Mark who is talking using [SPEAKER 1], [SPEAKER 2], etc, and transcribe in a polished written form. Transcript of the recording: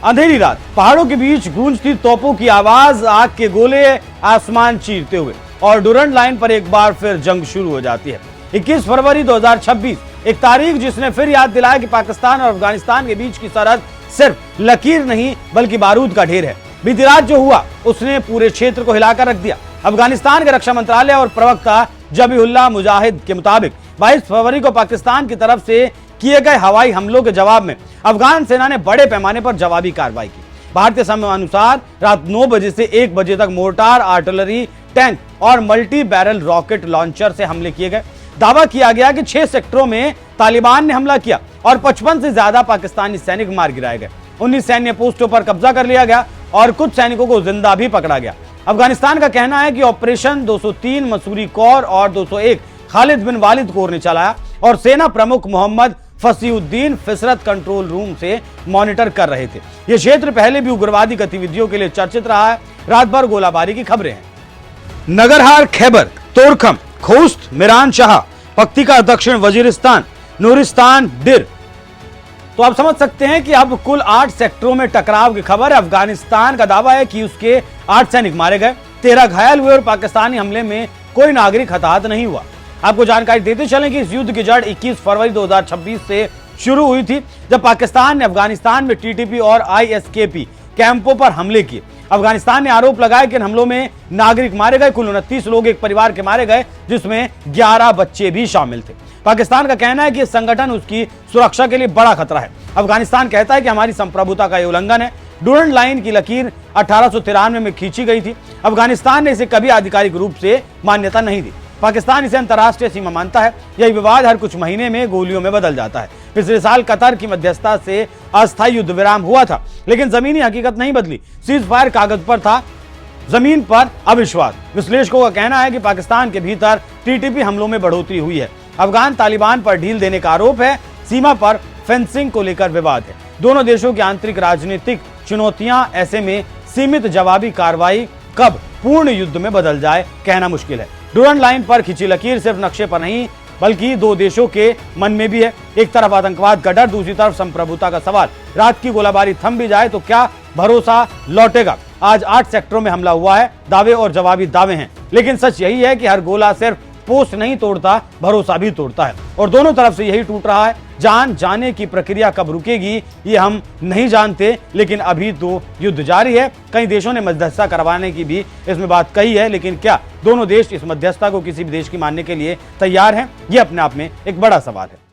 [SPEAKER 1] अंधेरी रात पहाड़ों के बीच गूंजती तोपों की आवाज, आग के गोले आसमान चीरते हुए और डुरंड लाइन पर एक बार फिर जंग शुरू हो जाती है। 21 फरवरी 2026, एक तारीख जिसने फिर याद दिलाया कि पाकिस्तान और अफगानिस्तान के बीच की सरहद सिर्फ लकीर नहीं बल्कि बारूद का ढेर है। बीती रात जो हुआ उसने पूरे क्षेत्र को हिलाकर रख दिया। अफगानिस्तान के रक्षा मंत्रालय और प्रवक्ता जबीहुल्लाह मुजाहिद के मुताबिक 22 फरवरी को पाकिस्तान की तरफ से किए गए हवाई हमलों के जवाब में अफगान सेना ने बड़े पैमाने पर जवाबी कार्रवाई की। भारतीय समय अनुसार रात 9 बजे से 1 बजे तक मोर्टार, आर्टिलरी, टैंक और मल्टी बैरल रॉकेट लॉन्चर से हमले किए गए। दावा किया गया कि 6 सेक्टरों में तालिबान ने हमला किया और 55 से ज्यादा पाकिस्तानी सैनिक मार गिराए गए। 19 सैन्य पोस्टों पर कब्जा कर लिया गया और कुछ सैनिकों को जिंदा भी पकड़ा गया। अफगानिस्तान का कहना है कि ऑपरेशन 203 मसूरी कोर और 201 खालिद बिन वालिद कोर ने चलाया और सेना प्रमुख मोहम्मद फसीउद्दीन फिसरत कंट्रोल रूम से मॉनिटर कर रहे थे। यह क्षेत्र पहले भी उग्रवादी गतिविधियों के लिए चर्चित रहा है। रात भर गोलाबारी की खबरें हैं। नगरहार, खैबर, तोरखम, खोस्त, मिरान शाह, पक्तिका, दक्षिण वजीरिस्तान, नूरिस्तान, डिर। तो आप समझ सकते हैं कि अब कुल 8 सेक्टरों में टकराव की खबर है। अफगानिस्तान का दावा है कि उसके 8 सैनिक मारे गए, 13 घायल हुए और पाकिस्तानी हमले में कोई नागरिक हताहत नहीं हुआ। आपको जानकारी देते चलें कि इस युद्ध की जड़ 21 फरवरी 2026 से शुरू हुई थी, जब पाकिस्तान ने अफगानिस्तान में टीटीपी और आईएसकेपी कैंपों पर हमले किए। अफगानिस्तान ने आरोप लगाया कि इन हमलों में नागरिक मारे गए। कुल 29 लोग एक परिवार के मारे गए, जिसमें 11 बच्चे भी शामिल थे। पाकिस्तान का कहना है कि संगठन उसकी सुरक्षा के लिए बड़ा खतरा है। अफगानिस्तान कहता है कि हमारी संप्रभुता का यह उल्लंघन है। डुरंड लाइन की लकीर 1893 में खींची गई थी। अफगानिस्तान ने इसे कभी आधिकारिक रूप से मान्यता नहीं दी। पाकिस्तान इसे अंतर्राष्ट्रीय सीमा मानता है। यह विवाद हर कुछ महीने में गोलियों में बदल जाता है। पिछले साल कतर की मध्यस्थता से अस्थायी युद्ध विराम हुआ था, लेकिन जमीनी हकीकत नहीं बदली। सीज फायर कागज पर था, जमीन पर अविश्वास। विश्लेषकों का कहना है कि पाकिस्तान के भीतर टीटीपी हमलों में बढ़ोतरी हुई है। अफगान तालिबान पर ढील देने का आरोप है। सीमा पर फेंसिंग को लेकर विवाद है। दोनों देशों की आंतरिक राजनीतिक चुनौतियां, ऐसे में सीमित जवाबी कार्रवाई कब पूर्ण युद्ध में बदल जाए कहना मुश्किल है। डुरंड लाइन पर खिंची लकीर सिर्फ नक्शे पर नहीं बल्कि दो देशों के मन में भी है। एक तरफ आतंकवाद का डर, दूसरी तरफ संप्रभुता का सवाल। रात की गोलाबारी थम भी जाए तो क्या भरोसा लौटेगा? आज 8 सेक्टरों में हमला हुआ है। दावे और जवाबी दावे हैं, लेकिन सच यही है कि हर गोला सिर्फ पोस्ट नहीं तोड़ता, भरोसा भी तोड़ता है और दोनों तरफ से यही टूट रहा है। जान जाने की प्रक्रिया कब रुकेगी ये हम नहीं जानते, लेकिन अभी तो युद्ध जारी है। कई देशों ने मध्यस्थता करवाने की भी इसमें बात कही है, लेकिन क्या दोनों देश इस मध्यस्थता को किसी भी देश की मानने के लिए तैयार हैं? ये अपने आप में एक बड़ा सवाल है।